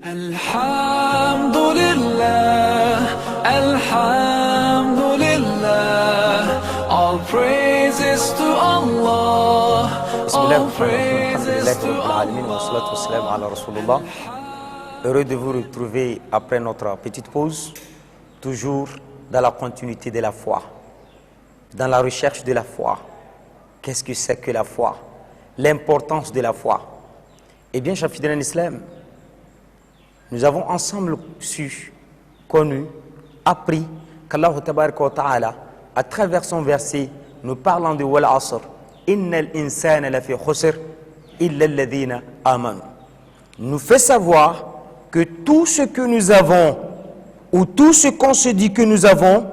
Alhamdulillah, Alhamdulillah, all praises to Allah, all praises to Allah. Heureux de vous retrouver après notre petite pause, toujours dans la continuité de la foi, dans la recherche de la foi. Qu'est-ce que c'est que la foi? L'importance de la foi. Eh bien, chers fidèles en islam, nous avons ensemble su, connu, appris qu'Allah Tabaraka wa Ta'ala, à travers son verset, nous parlant de Wal Asr, Innal insana lafi khusr, illa alladhina amanu, nous fait savoir que tout ce que nous avons, ou tout ce qu'on se dit que nous avons,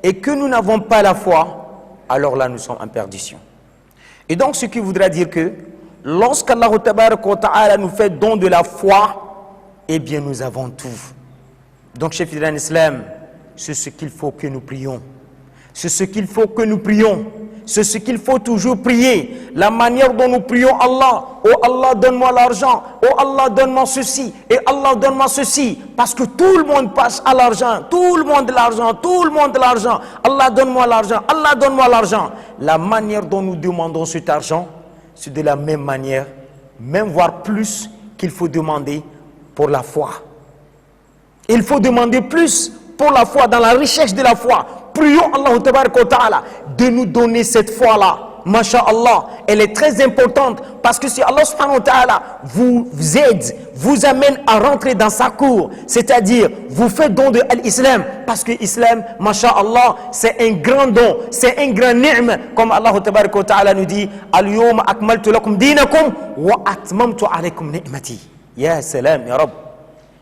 et que nous n'avons pas la foi, alors là nous sommes en perdition. Et donc ce qui voudra dire que, lorsqu'Allah Tabaraka wa Ta'ala nous fait don de la foi, eh bien nous avons tout. Donc chers fidèles en islam, c'est ce qu'il faut que nous prions. C'est ce qu'il faut que nous prions. C'est ce qu'il faut toujours prier. La manière dont nous prions Allah. Oh Allah, donne-moi l'argent. Oh Allah, donne-moi ceci. Et Allah, donne-moi ceci. Parce que tout le monde passe à l'argent. Tout le monde l'argent. Tout le monde l'argent. Allah, donne-moi l'argent. Allah, donne-moi l'argent. La manière dont nous demandons cet argent, c'est de la même manière, même voire plus, qu'il faut demander pour la foi. Il faut demander plus pour la foi, dans la recherche de la foi. Prions Allah Ta'ala de nous donner cette foi-là. Masha'Allah, elle est très importante parce que si Allah subhanahu wa ta'ala vous aide, vous amène à rentrer dans sa cour, c'est-à-dire vous faites don de l'islam, parce que l'islam, Masha'Allah, c'est un grand don, c'est un grand ni'm, comme Allah Ta'ala nous dit, Al-yawma akmaltu lakum dinakum wa atmamtu alaykum ni'mati. Ya salam ya Rabb,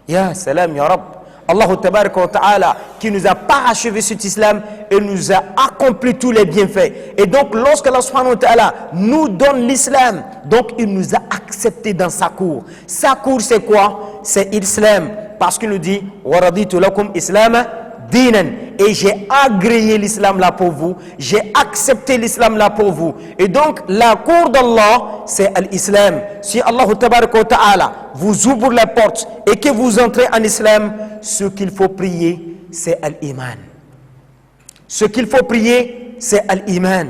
ya salam ya Rabb. Allah Ta'ala qui nous a parachevé cet islam et nous a accompli tous les bienfaits. Et donc lorsque Allah subhanahu wa ta'ala nous donne l'islam, donc il nous a accepté dans sa cour. Sa cour c'est quoi? C'est l'islam. Parce qu'il nous dit wa raditu lakum islam dinan, et j'ai agréé l'islam là pour vous, j'ai accepté l'islam là pour vous. Et donc la cour d'Allah c'est l'islam. Si Allah Ta'ala vous ouvre la porte et que vous entrez en islam, ce qu'il faut prier c'est l'iman. Ce qu'il faut prier c'est l'iman.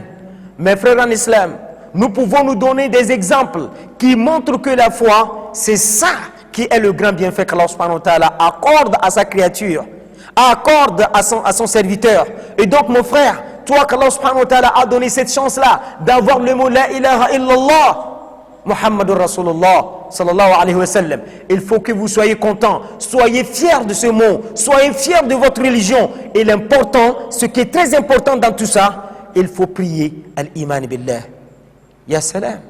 Mes frères en islam, nous pouvons nous donner des exemples qui montrent que la foi c'est ça qui est le grand bienfait qu'Allah subhanahu wa ta'ala accorde à sa créature, accorde à son serviteur. Et donc mon frère, toi qu'Allah subhanahu wa ta'ala a donné cette chance-là d'avoir le mot La ilaha illallah Muhammadur Rasulullah sallallahu alayhi wa sallam, il faut que vous soyez contents, soyez fiers de ce mot, soyez fiers de votre religion. Et l'important, ce qui est très important dans tout ça, il faut prier al-iman billah. Ya salam,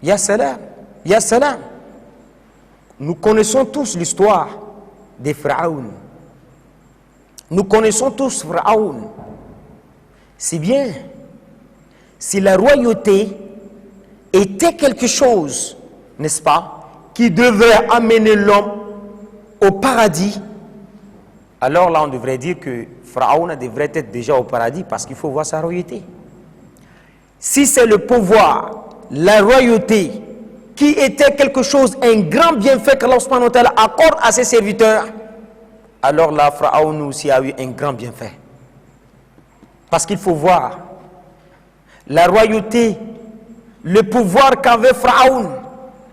ya salam, ya salam. Nous connaissons tous l'histoire des Pharaons. Nous connaissons tous Pharaon. C'est bien. Si la royauté était quelque chose, n'est-ce pas, qui devrait amener l'homme au paradis, alors là on devrait dire que Pharaon devrait être déjà au paradis parce qu'il faut voir sa royauté. Si c'est le pouvoir, la royauté, qui était quelque chose, un grand bienfait qu'Allah subhanahu wa ta'ala accorde à ses serviteurs, alors là, Pharaon aussi a eu un grand bienfait. Parce qu'il faut voir la royauté, le pouvoir qu'avait Pharaon.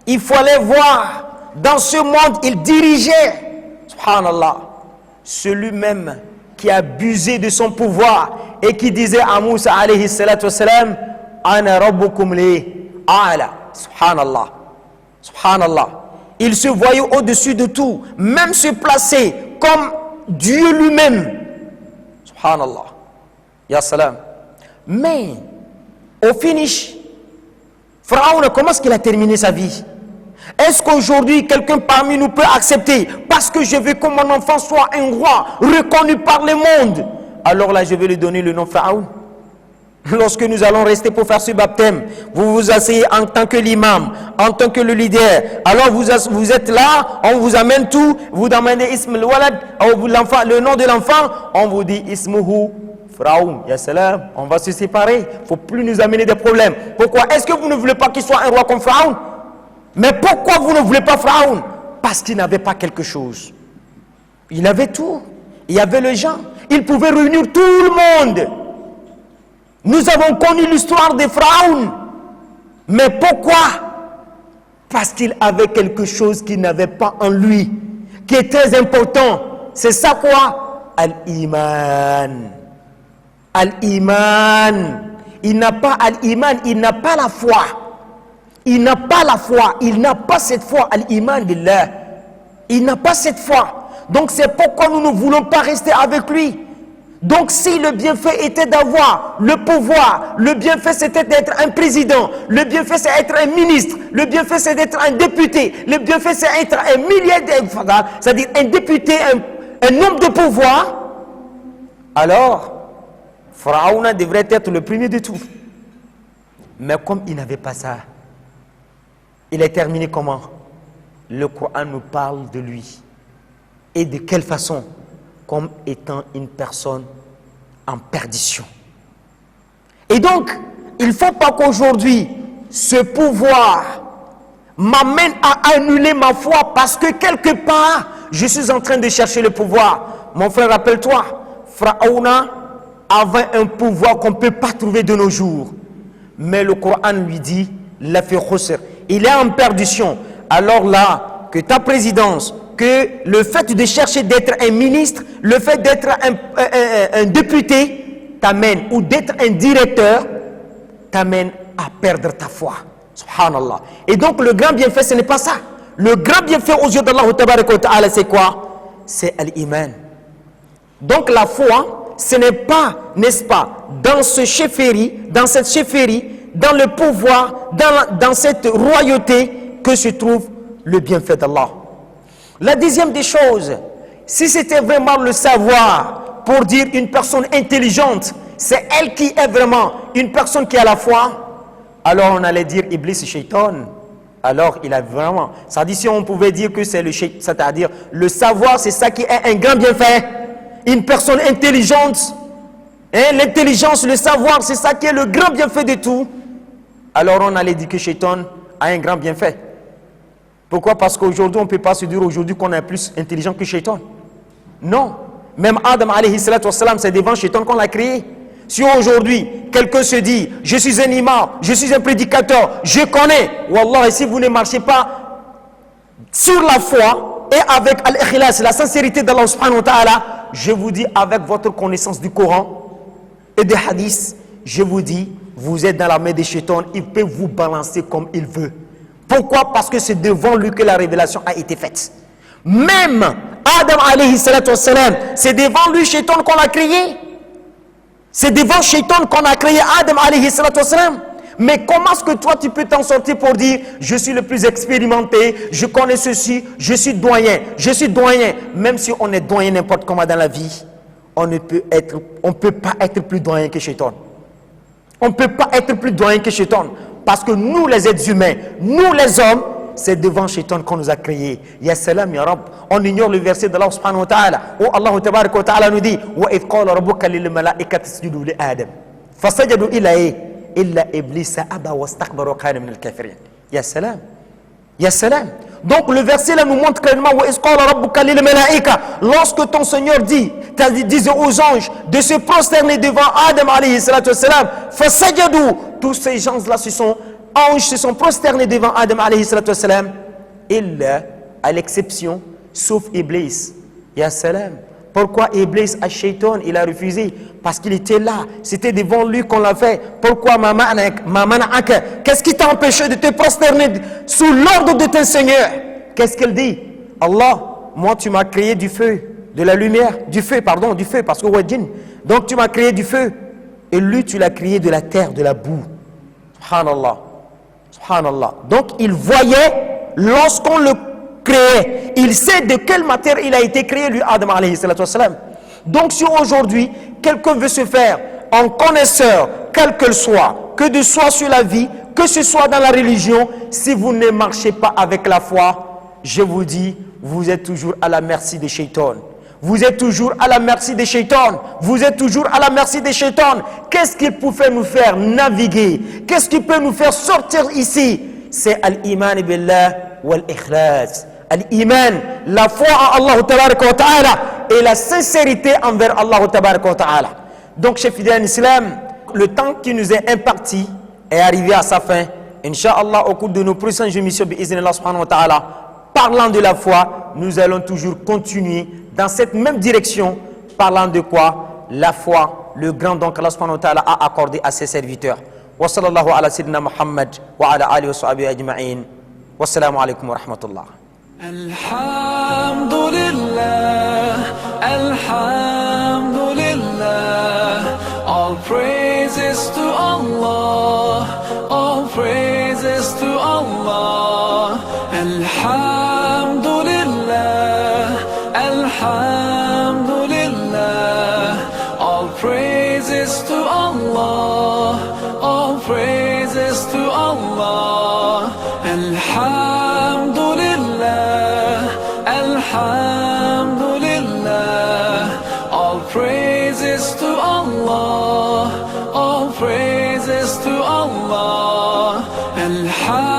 Il fallait voir, dans ce monde, il dirigeait, subhanallah, celui même qui abusait de son pouvoir et qui disait à Moussa alayhi salatu wassalam, Ana rabbukum li a'la, subhanallah, subhanallah. Il se voyait au-dessus de tout, même se placer comme Dieu lui-même. Subhanallah. Ya salam. Mais, au finish, Pharaon, comment est-ce qu'il a terminé sa vie? Est-ce qu'aujourd'hui, quelqu'un parmi nous peut accepter, parce que je veux que mon enfant soit un roi, reconnu par le monde, alors là, je vais lui donner le nom Pharaon? Lorsque nous allons rester pour faire ce baptême, vous vous asseyez en tant que l'imam, en tant que le leader. Alors vous êtes là, on vous amène tout, vous demandez Ism al-Walad, le nom de l'enfant, on vous dit Ismuhu Pharaon. Ya salam, on va se séparer. Il ne faut plus nous amener des problèmes. Pourquoi? Est-ce que vous ne voulez pas qu'il soit un roi comme Pharaon? Mais pourquoi vous ne voulez pas Pharaon? parce qu'il n'avait pas quelque chose. Il avait tout. Il y avait les gens. Il pouvait réunir tout le monde. Nous avons connu l'histoire des Pharaons. Mais pourquoi? Parce qu'il avait quelque chose qu'il n'avait pas en lui, qui est très important. C'est ça quoi? Al-Iman. Al-Iman. Il n'a pas Al-Iman, il n'a pas la foi. Il n'a pas la foi, il n'a pas cette foi. Al-Iman billah. Il n'a pas cette foi. Donc c'est pourquoi nous ne voulons pas rester avec lui. Donc si le bienfait était d'avoir le pouvoir, le bienfait c'était d'être un président, le bienfait c'est être un ministre, le bienfait c'est d'être un député, le bienfait c'est être un milliardaire, c'est-à-dire un député, un homme de pouvoir, alors Pharaon devrait être le premier de tout. Mais comme il n'avait pas ça, il est terminé comment? Le Coran nous parle de lui. Et de quelle façon? Comme étant une personne en perdition. Et donc, il ne faut pas qu'aujourd'hui, ce pouvoir m'amène à annuler ma foi parce que quelque part, je suis en train de chercher le pouvoir. Mon frère, rappelle-toi, Pharaon avait un pouvoir qu'on ne peut pas trouver de nos jours. Mais le Coran lui dit, il est en perdition. Alors là, que ta présidence, que le fait de chercher d'être un ministre, le fait d'être un député t'amène, ou d'être un directeur, t'amène à perdre ta foi. Subhanallah. Et donc le grand bienfait, ce n'est pas ça. Le grand bienfait aux yeux d'Allah Ta'ala, c'est quoi? C'est Al-Iman. Donc la foi, ce n'est pas, n'est-ce pas, dans ce chefferie, dans cette chefferie, dans le pouvoir, dans cette royauté que se trouve le bienfait d'Allah. La deuxième des choses, si c'était vraiment le savoir pour dire une personne intelligente, c'est elle qui est vraiment une personne qui a la foi, alors on allait dire Iblis et Shaitan. Alors il a vraiment, ça dit si on pouvait dire que c'est le Shaitan, c'est-à-dire le savoir, c'est ça qui est un grand bienfait. Une personne intelligente, hein, l'intelligence, le savoir, c'est ça qui est le grand bienfait de tout. Alors on allait dire que Shaitan a un grand bienfait. Pourquoi? Parce qu'aujourd'hui, on ne peut pas se dire aujourd'hui qu'on est plus intelligent que Shaitan. Non. Même Adam alayhi salatu wassalam, c'est devant Shaitan qu'on l'a créé. Si aujourd'hui, quelqu'un se dit, je suis un imam, je suis un prédicateur, je connais, wallah, et si vous ne marchez pas sur la foi et avec al-ikhlas, la sincérité d'Allah subhanahu wa ta'ala, je vous dis, avec votre connaissance du Coran et des hadiths, je vous dis, vous êtes dans la main de Shaitan, il peut vous balancer comme il veut. Pourquoi? Parce que c'est devant lui que la révélation a été faite. Même Adam alayhi salatu wassalam, c'est devant lui Shaitan qu'on a créé. C'est devant Shaitan qu'on a créé Adam alayhi salatu wassalam. Mais comment est-ce que toi tu peux t'en sortir pour dire je suis le plus expérimenté, je connais ceci, je suis doyen, même si on est doyen n'importe comment dans la vie, on ne peut pas être plus doyen que Shaitan. On ne peut pas être plus doyen que Shaitan. Parce que nous les êtres humains, nous les hommes, c'est devant Shaitan qu'on nous a créés. Ya salam ya Rabb. On ignore le verset d'Allah subhanahu wa ta'ala où Allah tabaraka wa ta'ala nous dit wa idh qala rabbuka lil malaikati isjudu li Adam fasajadu illa iblisa aba wastakbara wa kana min al kafirin. Ya salam. Ya salam. Donc le verset là nous montre clairement wa idh qala rabbuka lil malaika, lorsque ton Seigneur disait aux anges de se prosterner devant Adam alayhi salatu wassalam, fasajadu, tous ces gens-là anges se sont prosternés devant Adam alayhi salatu wassalam, illa, à l'exception, sauf Iblis. Ya salam. Pourquoi Iblis, à Shaitan, il a refusé? Parce qu'il était là, c'était devant lui qu'on l'a fait. Pourquoi mamana'aka? Qu'est-ce qui t'a empêché de te prosterner sous l'ordre de ton Seigneur? Qu'est-ce qu'elle dit? Allah, moi tu m'as créé du feu, de la lumière, du feu, parce que wajin. Donc tu m'as créé du feu. Et lui tu l'as créé de la terre, de la boue. Subhanallah. Subhanallah. Donc il voyait, lorsqu'on le créait, il sait de quelle matière il a été créé, lui, Adam alayhi salatu wassalam. Donc si aujourd'hui, quelqu'un veut se faire en connaisseur, quel qu'elle soit, que de soit sur la vie, que ce soit dans la religion, si vous ne marchez pas avec la foi, je vous dis, vous êtes toujours à la merci des Shaitan. Vous êtes toujours à la merci des Shaitan. Vous êtes toujours à la merci des Shaitan. Qu'est-ce qu'il peut nous faire naviguer? Qu'est-ce qui peut nous faire sortir ici? C'est al-iman billah wal-ikhlas. L'iman, la foi en Allah tabaraka wa ta'ala et la sincérité envers Allah tabaraka wa ta'ala. Donc, chers fidèles en islam, le temps qui nous est imparti est arrivé à sa fin. Inch'Allah, au cours de nos prochaines émissions, bi'iznillah subhanahu wa ta'ala, parlant de la foi, nous allons toujours continuer dans cette même direction, parlant de quoi? La foi, le grand don qu'Allah subhanahu wa ta'ala a accordé à ses serviteurs. Wa sallallahu ala sayyidina Muhammad wa ala alihi wa sahbihi ajma'in. Wassalamu alaikum wa rahmatullah. Alhamdulillah, Alhamdulillah, all praises to Allah, all praises to Allah. Alhamdulillah, Alhamdulillah, all praises to Allah, all praises to Allah. Alhamdulillah, Alhamdulillah, all praises to Allah, all praises to Allah. Alhamdulillah.